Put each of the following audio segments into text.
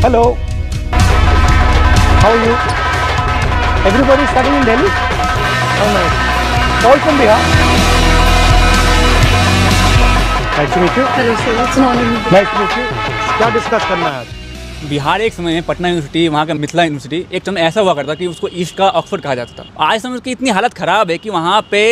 Hello. How are you? Everybody studying in Delhi? Oh, nice. All from Bihar? Nice to meet you. Hello sir, it's an honor. Nice to meet you. क्या discuss करना है आज? बिहार एक समय में Patna university, वहाँ का Mithila university एक समय ऐसा हुआ करता कि उसको ईस्ट का ऑक्सफोर्ड कहा जाता था। आज समय उसकी इतनी हालत खराब है कि वहाँ पे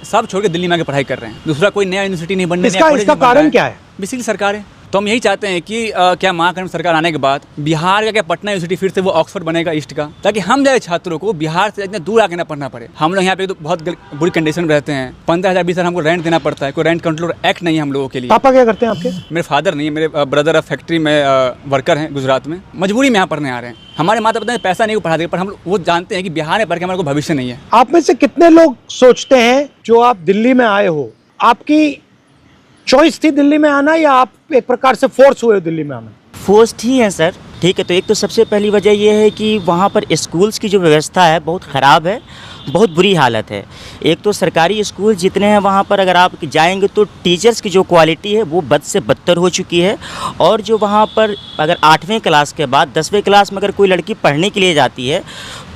सब छोड़ के दिल्ली में आके पढ़ाई कर रहे हैं। दूसरा कोई नया यूनिवर्सिटी नहीं बनने, इसका कारण क्या है? बेसिकली सरकार है। तो हम यही चाहते हैं कि क्या महागठबंधन सरकार आने के बाद बिहार का क्या पटना यूनिवर्सिटी फिर से वो ऑक्सफोर्ड बनेगा ईस्ट का, ताकि हम जैसे छात्रों को बिहार से इतने दूर आके ना पढ़ना पड़े। हम लोग यहाँ पे तो बहुत बुरी कंडीशन में रहते हैं। 15,000 20,000 हमको रेंट देना पड़ता है। कोई रेंट कंट्रोल एक्ट नहीं है हम लोगों के लिए। पापा क्या करते हैं आपके? मेरे फादर नहीं है, मेरे ब्रदर अब फैक्ट्री में वर्कर हैं गुजरात में। मजबूरी में यहाँ पढ़ने आ रहे हैं। हमारे माता पिता ने पैसा नहीं पढ़ा देगा, पर हम वो जानते हैं कि बिहार में पढ़ के हमारे को भविष्य नहीं है। आप में से कितने लोग सोचते हैं जो आप दिल्ली में आए हो, आपकी चॉइस थी दिल्ली में आना या आप एक प्रकार से फोर्स हुए दिल्ली में आना? फोर्स्ड ही है सर। ठीक है, तो एक तो सबसे पहली वजह यह है कि वहाँ पर स्कूल्स की जो व्यवस्था है बहुत ख़राब है, बहुत बुरी हालत है। एक तो सरकारी स्कूल जितने हैं वहाँ पर अगर आप जाएंगे तो टीचर्स की जो क्वालिटी है वो बद से बदतर हो चुकी है। और जो वहाँ पर अगर 8वें क्लास के बाद 10वें क्लास में अगर कोई लड़की पढ़ने के लिए जाती है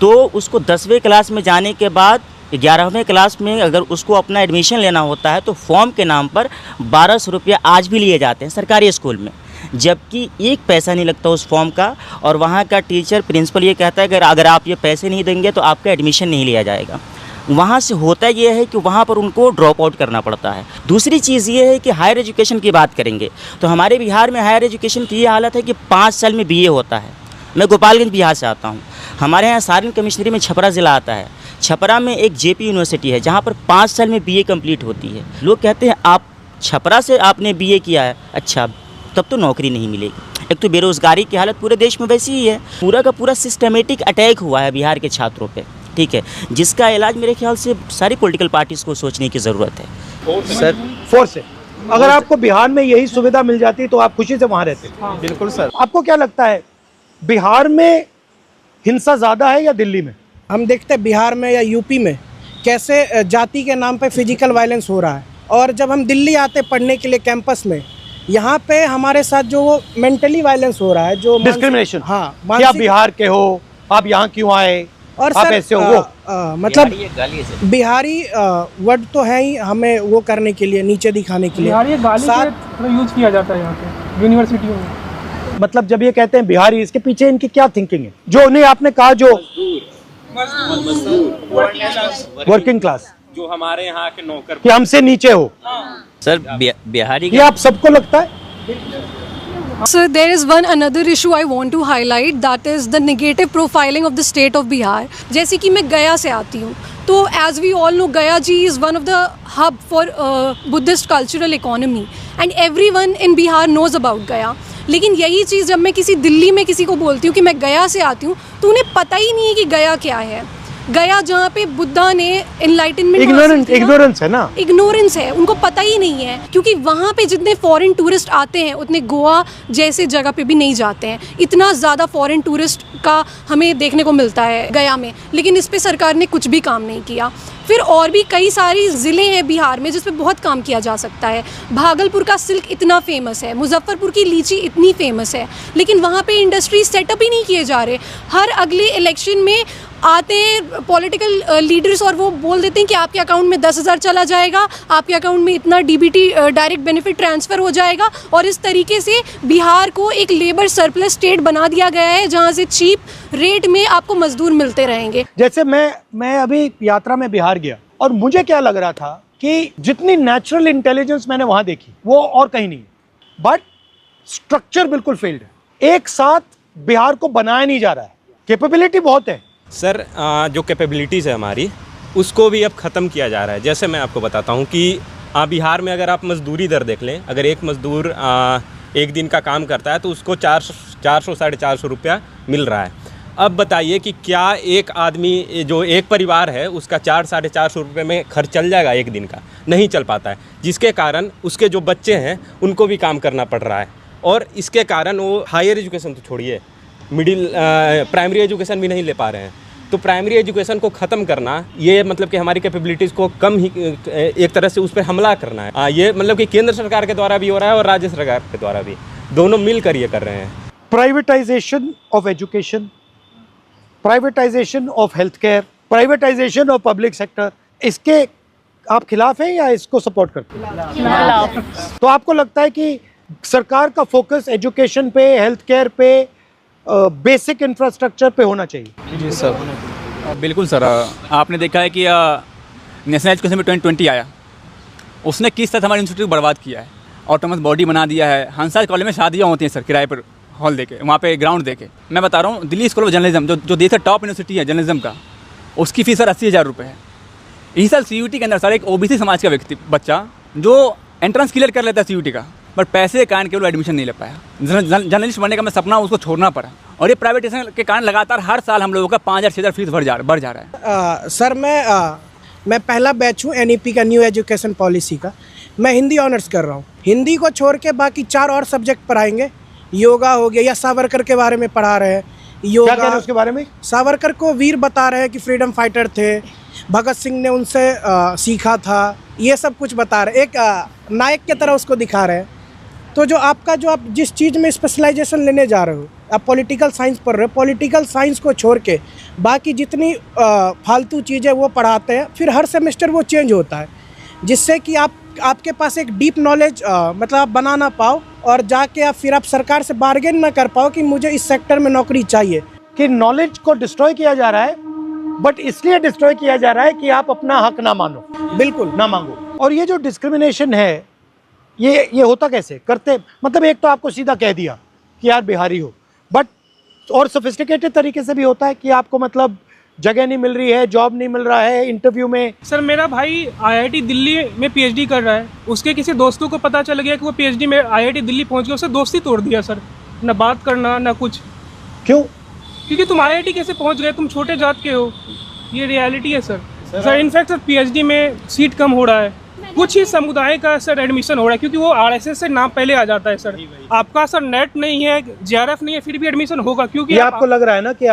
तो उसको 10वें क्लास में जाने के बाद 11वें क्लास में अगर उसको अपना एडमिशन लेना होता है तो फॉर्म के नाम पर 1200 रुपया आज भी लिए जाते हैं सरकारी स्कूल में, जबकि एक पैसा नहीं लगता उस फॉर्म का। और वहाँ का टीचर प्रिंसिपल ये कहता है कि अगर आप ये पैसे नहीं देंगे तो आपका एडमिशन नहीं लिया जाएगा। वहाँ से होता ये है कि वहाँ पर उनको ड्रॉप आउट करना पड़ता है। दूसरी चीज़ ये है कि हायर एजुकेशन की बात करेंगे तो हमारे बिहार में हायर एजुकेशन की ये हालत है कि 5 साल में BA होता है। मैं गोपालगंज बिहार से आता हूँ। हमारे यहाँ सारण कमिश्नरी में छपरा ज़िला आता है। छपरा में एक JP यूनिवर्सिटी है जहाँ पर 5 साल में BA कंप्लीट होती है। लोग कहते हैं आप छपरा से आपने BA किया है, अच्छा तब तो नौकरी नहीं मिलेगी। एक तो बेरोज़गारी की हालत पूरे देश में वैसी ही है। पूरा का पूरा सिस्टमेटिक अटैक हुआ है बिहार के छात्रों पे, ठीक है, जिसका इलाज मेरे ख्याल से सारी पॉलिटिकल पार्टीज़ को सोचने की ज़रूरत है। सर फोर्स है। अगर आपको बिहार में यही सुविधा मिल जाती तो आप खुशी से वहाँ रहते? हाँ, बिल्कुल सर। आपको क्या लगता है बिहार में हिंसा ज़्यादा है या दिल्ली में? हम देखते हैं बिहार में या यूपी में कैसे जाति के नाम पे फिजिकल वायलेंस हो रहा है, और जब हम दिल्ली आते पढ़ने के लिए कैंपस में, यहाँ पे हमारे साथ जो वो मेंटली वायलेंस हो रहा है, जो डिस्क्रिमिनेशन। हाँ, कि आप बिहार के हो, आप यहाँ क्यों आए, और आप सर ऐसे हो वो मतलब बिहारी वर्ड तो है ही हमें वो करने के लिए, नीचे दिखाने के लिए। बिहारी गाली का यूज किया जाता है यहाँ पे यूनिवर्सिटियों में। मतलब जब ये कहते हैं बिहारी, इसके पीछे इनकी क्या थिंकिंग है? जो नहीं आपने कहा जो वर्किंग क्लास, जो हमारे यहाँ के नौकर कि हमसे नीचे हो। सर बिहारी ये आप सबको लगता है? Sir, there is one another issue I want to highlight, that is the negative profiling of the state of Bihar. जैसे कि मैं गया से आती हूँ, तो as we all know, Gaya ji is one of the hub for Buddhist cultural economy and everyone in Bihar knows about Gaya. लेकिन यही चीज़ जब मैं किसी दिल्ली में किसी को बोलती हूँ कि मैं गया से आती हूँ तो उन्हें पता ही नहीं है कि गया क्या है। गया जहाँ पे बुद्धा ने एनलाइटनमेंट, इग्नोरेंस है ना, इग्नोरेंस है, उनको पता ही नहीं है। क्योंकि वहाँ पे जितने फॉरेन टूरिस्ट आते हैं उतने गोवा जैसे जगह पे भी नहीं जाते हैं। इतना ज़्यादा फॉरेन टूरिस्ट का हमें देखने को मिलता है गया में, लेकिन इस पे सरकार ने कुछ भी काम नहीं किया। फिर और भी कई सारी ज़िले हैं बिहार में जिस पे बहुत काम किया जा सकता है। भागलपुर का सिल्क इतना फेमस है, मुजफ्फरपुर की लीची इतनी फेमस है, लेकिन वहाँ पे इंडस्ट्री सेटअप ही नहीं किए जा रहे। हर अगले इलेक्शन में आते हैं पॉलिटिकल लीडर्स और वो बोल देते हैं कि आपके अकाउंट में 10,000 चला जाएगा, आपके अकाउंट में इतना DBT डायरेक्ट बेनिफिट ट्रांसफ़र हो जाएगा। और इस तरीके से बिहार को एक लेबर सरप्लस स्टेट बना दिया गया है जहाँ से चीप रेट में आपको मजदूर मिलते रहेंगे। जैसे मैं अभी यात्रा में बिहार गया और मुझे क्या लग रहा था कि जितनी नेचुरल इंटेलिजेंस मैंने वहाँ देखी वो और कहीं नहीं, बट स्ट्रक्चर बिल्कुल फेल्ड है। एक साथ बिहार को बनाया नहीं जा रहा है। कैपेबिलिटी बहुत है सर, जो कैपेबिलिटीज़ है हमारी उसको भी अब ख़त्म किया जा रहा है। जैसे मैं आपको बताता हूँ कि बिहार में अगर आप मजदूरी दर देख लें, अगर एक मजदूर एक दिन का काम करता है तो उसको 400 साढ़े 400 रुपया मिल रहा है। अब बताइए कि क्या एक आदमी, जो एक परिवार है, उसका 400 साढ़े 400 रुपये में खर्च चल जाएगा एक दिन का? नहीं चल पाता है, जिसके कारण उसके जो बच्चे हैं उनको भी काम करना पड़ रहा है। और इसके कारण वो हायर एजुकेशन तो छोड़िए, प्राइमरी एजुकेशन भी नहीं ले पा रहे हैं। तो प्राइमरी एजुकेशन को ख़त्म करना, ये मतलब कि हमारी कैपेबिलिटीज़ को कम ही एक तरह से उस पर हमला करना है। ये मतलब कि केंद्र सरकार के द्वारा भी हो रहा है और राज्य सरकार के द्वारा भी, दोनों मिलकर ये कर रहे हैं। Privatisation of education, privatisation of health care, privatisation of public sector, इसके आप खिलाफ हैं या इसको सपोर्ट करते हैं? तो आपको लगता है कि सरकार का फोकस एजुकेशन पे, हेल्थ केयर पे, बेसिक इंफ्रास्ट्रक्चर पे होना चाहिए? जी सर, बिल्कुल सर। आपने देखा है कि नेशनल एजुकेशन में 2020 आया, उसने किस तरह हमारे इंस्टीट्यूट को बर्बाद किया है। ऑटोनमस बॉडी बना दिया है। हंसा कॉलेज में शादियाँ होती हैं सर किराए पर, हॉल देके, वहाँ पे ग्राउंड देके। मैं बता रहा हूँ, दिल्ली स्कूल ऑफ जर्नलिज्म जो देश का टॉप यूनिवर्सिटी है जर्नलिज्म का, उसकी फीस सर 80,000 रुपये है। इसी साल CUT के अंदर सर एक OBC समाज का व्यक्ति बच्चा जो एंट्रेंस क्लियर कर लेता है CUT का, बट पैसे के कारण केवल एडमिशन नहीं ले पाया। जर्नलिस्ट बनने का मैं सपना उसको छोड़ना पड़ा, और ये प्राइवेटाइजेशन के कारण लगातार हर साल हम लोगों का 5,000-6,000 फीस बढ़ जा रहा है। सर मैं पहला बैच हूँ NEP का, न्यू एजुकेशन पॉलिसी का। मैं हिंदी ऑनर्स कर रहा हूँ। हिंदी को छोड़ के बाकी 4 और सब्जेक्ट पढ़ाएंगे। योगा हो गया, या सावरकर के बारे में पढ़ा रहे हैं। योगा, क्या कह रहे हैं उसके बारे में? सावरकर को वीर बता रहे हैं कि फ्रीडम फाइटर थे, भगत सिंह ने उनसे सीखा था, ये सब कुछ बता रहे, एक नायक की तरह उसको दिखा रहे हैं। तो जो आप जिस चीज़ में स्पेशलाइजेशन लेने जा रहे हो, आप पॉलिटिकल साइंस पढ़ रहे हो, पॉलिटिकल साइंस को छोड़ के बाकी जितनी फालतू चीज़ें वो पढ़ाते हैं। फिर हर सेमेस्टर वो चेंज होता है, जिससे कि आपके पास एक डीप नॉलेज मतलब आप बना ना पाओ, और जाके फिर आप सरकार से बार्गेन ना कर पाओ कि मुझे इस सेक्टर में नौकरी चाहिए। कि नॉलेज को डिस्ट्रॉय किया जा रहा है, बट इसलिए डिस्ट्रॉय किया जा रहा है कि आप अपना हक ना मानो, बिल्कुल ना मांगो। और ये जो डिस्क्रिमिनेशन है, ये होता कैसे करते? मतलब एक तो आपको सीधा कह दिया कि यार बिहारी हो, बट और सोफिस्टिकेटेड तरीके से भी होता है कि आपको मतलब जगह नहीं मिल रही है, जॉब नहीं मिल रहा है, इंटरव्यू में। सर मेरा भाई IIT दिल्ली में PhD कर रहा है। उसके किसी दोस्तों को पता चल गया कि वो PhD में IIT दिल्ली पहुंच गया, उससे दोस्ती तोड़ दिया सर। ना बात करना ना कुछ। क्यों? क्योंकि तुम IIT कैसे पहुंच गए, तुम छोटे जात के हो। ये रियलिटी है sir. Sir in fact sir PhD में सीट कम हो रहा है। कुछ ही समुदाय का सर एडमिशन हो रहा है, क्योंकि वो RSS से नाम पहले आ जाता है सर। आपका सर नेट नहीं है, JRF नहीं है, फिर भी एडमिशन होगा। क्योंकि आपको लग रहा है ना कि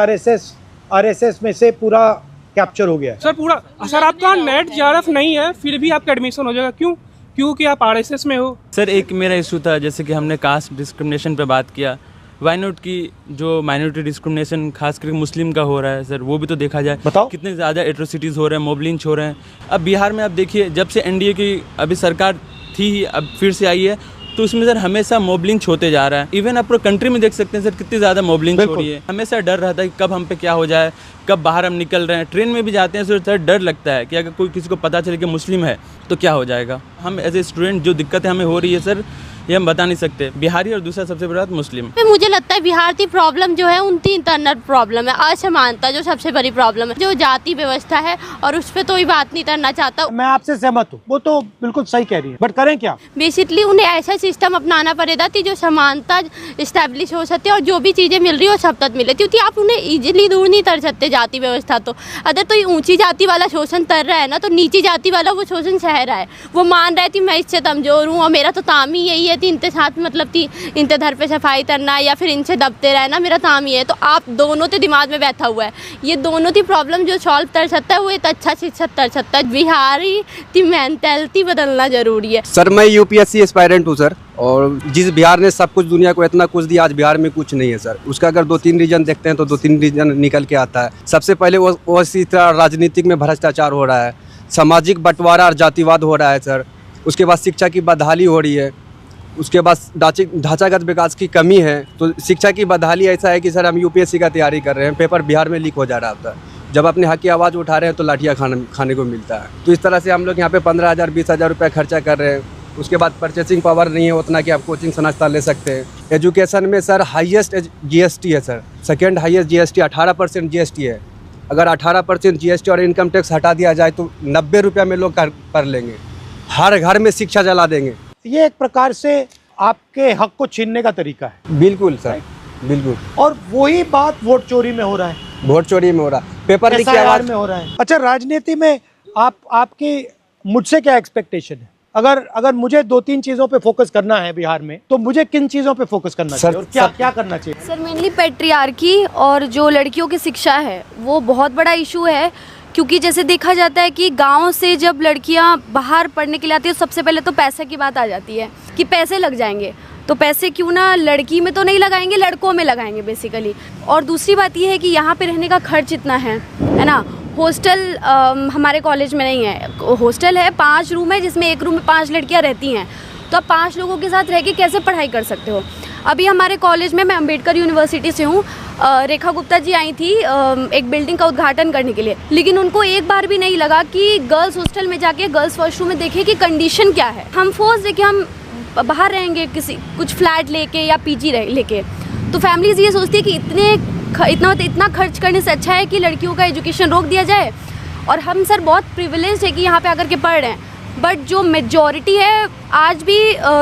RSS में से पूरा कैप्चर हो गया है? सर पूरा सर आपका नेट JRF नहीं है, फिर भी आपका एडमिशन हो जाएगा। क्यों? क्योंकि आप RSS में हो। सर एक मेरा इशू था, जैसे कि हमने कास्ट डिस्क्रिमिनेशन पे बात किया, वाई नॉट की जो माइनॉरिटी डिस्क्रिमिनेशन खास करके मुस्लिम का हो रहा है सर, वो भी तो देखा जाए। बताओ कितने ज़्यादा एट्रोसिटीज़ हो रहे हैं, मॉब लिंच हो रहे हैं। अब बिहार में आप देखिए, जब से NDA की अभी सरकार थी ही, अब फिर से आई है, तो उसमें सर हमेशा मॉब लिंच होते जा रहा है। इवन आप पूरे कंट्री में देख सकते हैं सर, कितनी ज़्यादा मॉब लिंच हो रही है। हमेशा डर रहता है कि कब हम पे क्या हो जाए, कब बाहर हम निकल रहे हैं। ट्रेन में भी जाते हैं सर, डर लगता है कि अगर कोई किसी को पता चले कि मुस्लिम है तो क्या हो जाएगा। हम एज ए स्टूडेंट जो दिक्कतें हमें हो रही है सर, ये हम बता नहीं सकते। बिहारी और दूसरा सबसे बड़ा मुस्लिम। मुझे लगता है बिहार की प्रॉब्लम जो है उनकी इंटरनल प्रॉब्लम है, असमानता जो सबसे बड़ी प्रॉब्लम है, जो जाति व्यवस्था है, और उस पर तो ही बात नहीं करना चाहता। मैं आपसे सहमत हूँ, वो तो बिल्कुल सही कह रही है, बट करें क्या? बेसिकली उन्हें ऐसा सिस्टम अपनाना पड़ेगा कि जो समानता इस्टेब्लिश हो सकते और जो भी चीज़ें मिल रही है वो सब तक मिले, क्योंकि आप उन्हें इजीली दूर नहीं कर सकते जाति व्यवस्था। तो अगर तो ऊंची जाति वाला शोषण कर रहा है ना, तो नीची जाति वाला वो शोषण सह रहा है। वो मान रहा है कि मैं इससे कमजोर हूँ और मेरा तो काम ही यही है कि इनके साथ मतलब कि इनके घर पे सफाई करना या फिर इनसे दबते रहना, मेरा काम ही है। तो आप दोनों के दिमाग में बैठा हुआ है। ये दोनों की प्रॉब्लम जो सॉल्व कर सकता है वो एक अच्छा शिक्षक कर सकता है। बिहारी की मेंटालिटी बदलना जरूरी है। सर मैं UPSC एस्पायरेंट हूँ सर, और जिस बिहार ने सब कुछ दुनिया को इतना कुछ दिया, आज बिहार में कुछ नहीं है सर। उसका अगर 2-3 रीजन देखते हैं तो 2-3 रीजन निकल के आता है। सबसे पहले वो इसी तरह राजनीतिक में भ्रष्टाचार हो रहा है, सामाजिक बंटवारा और जातिवाद हो रहा है सर। उसके बाद शिक्षा की बदहाली हो रही है, उसके बाद ढांचागत विकास की कमी है। तो शिक्षा की बदहाली ऐसा है कि सर हम UPSC का तैयारी कर रहे हैं, पेपर बिहार में लीक हो जा रहा होता है। जब अपने हक की आवाज़ उठा रहे हैं तो लाठियाँ खाने को मिलता है। तो इस तरह से हम लोग यहाँ पे 15,000-20,000 रुपये खर्चा कर रहे हैं। उसके बाद परचेसिंग पावर नहीं है उतना कि आप कोचिंग संस्था ले सकते हैं। एजुकेशन में सर हाईएस्ट GST है sir, second highest GST 18% GST है। अगर 18% GST और इनकम टैक्स हटा दिया जाए तो 90 रुपये में लोग कर लेंगे। हर घर में शिक्षा जला देंगे। ये एक प्रकार से आपके हक को छीनने का तरीका है। बिल्कुल सर, बिल्कुल। और वही बात वोट चोरी में हो रहा है, वोट चोरी में हो रहा है, पेपर लीक की आवाज में हो रहा है। अच्छा, राजनीति में आपकी मुझसे क्या एक्सपेक्टेशन है? अगर मुझे 2-3 चीजों पे फोकस करना है बिहार में, तो मुझे किन चीजों पे फोकस करना चाहिए और क्या करना चाहिए? सर मेनली पैट्रियार्की और जो लड़कियों की शिक्षा है वो बहुत बड़ा इशू है। क्योंकि जैसे देखा जाता है कि गांव से जब लड़कियां बाहर पढ़ने के लिए आती है, सबसे पहले तो पैसे की बात आ जाती है कि पैसे लग जाएंगे। तो पैसे क्यों ना लड़की में तो नहीं लगाएंगे, लड़कों में लगाएंगे बेसिकली। और दूसरी बात ये है कि यहाँ पे रहने का खर्च इतना है ना। हॉस्टल हमारे कॉलेज में नहीं है, हॉस्टल है 5 रूम है जिसमें एक रूम में 5 लड़कियाँ रहती हैं। तो आप 5 लोगों के साथ रह के कैसे पढ़ाई कर सकते हो। अभी हमारे कॉलेज में, मैं अम्बेडकर यूनिवर्सिटी से हूँ, रेखा गुप्ता जी आई थी एक बिल्डिंग का उद्घाटन करने के लिए, लेकिन उनको एक बार भी नहीं लगा कि गर्ल्स हॉस्टल में जाके गर्ल्स वॉशरूम में देखें कि कंडीशन क्या है। हम फोर्स देखे हम बाहर रहेंगे किसी कुछ फ्लैट लेके या पीजी लेके, तो फैमिलीज़ ये सोचती है कि इतना खर्च करने से अच्छा है कि लड़कियों का एजुकेशन रोक दिया जाए। और हम सर बहुत प्रिविलेज है कि यहाँ पे आकर के पढ़ रहे हैं, बट जो मेजॉरिटी है आज भी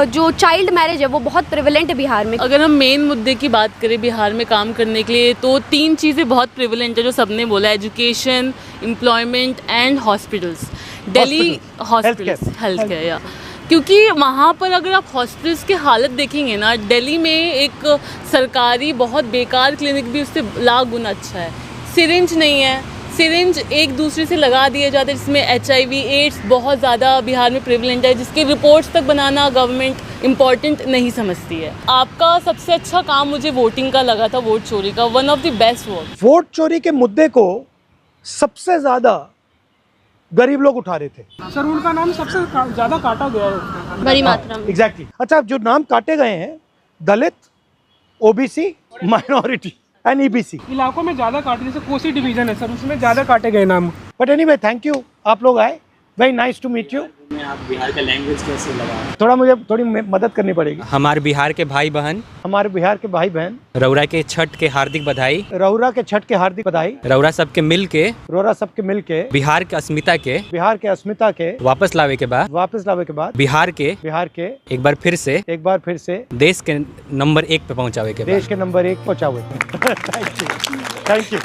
जो चाइल्ड मैरिज है वो बहुत प्रिवेलेंट है बिहार में। अगर हम मेन मुद्दे की बात करें बिहार में काम करने के लिए, तो 3 चीज़ें बहुत प्रिवेलेंट है जो सबने बोला, education, employment and hospitals. Delhi hospitals, health care, या क्योंकि वहाँ पर अगर आप हॉस्पिटल्स की हालत देखेंगे ना, दिल्ली में एक सरकारी बहुत बेकार क्लिनिक भी उससे लाख गुना अच्छा है। सिरिंज नहीं है, सिरिंज एक दूसरे से लगा दिए जाते हैं, जिसमें HIV एड्स बहुत ज़्यादा बिहार में प्रेवलेंट है, जिसके रिपोर्ट्स तक बनाना गवर्नमेंट इम्पॉर्टेंट नहीं समझती है। आपका सबसे अच्छा काम मुझे वोटिंग का लगा था, वोट चोरी का, one of the best work. Vote चोरी के मुद्दे को सबसे ज़्यादा गरीब लोग उठा रहे थे। सर उनका नाम सबसे ज़्यादा काटा गया है बड़ी मात्रा में। एग्जैक्टली। अच्छा, जो नाम काटे गए हैं, दलित, OBC, माइनॉरिटी एंड EBC इलाकों में ज़्यादा काटे, जैसे कोसी डिवीजन है सर, उसमें ज़्यादा काटे गए नाम। बट एनीवे, थैंक यू, आप लोग आए, very nice to meet you. आप बिहार का लैंग्वेज कैसे लगा? थोड़ा मुझे थोड़ी मदद करनी पड़ेगी। हमारे बिहार के भाई बहन, हमारे बिहार के भाई बहन, रौरा के छठ के हार्दिक बधाई। रौरा के छठ के हार्दिक बधाई। रौरा सबके मिल के, रौरा सबके मिल के बिहार के अस्मिता के, बिहार के अस्मिता के वापस लावे के बाद, बिहार के एक बार फिर से देश के नंबर 1 पे पहुँचावे के, देश के नंबर 1 पहुँचावे। Thank you.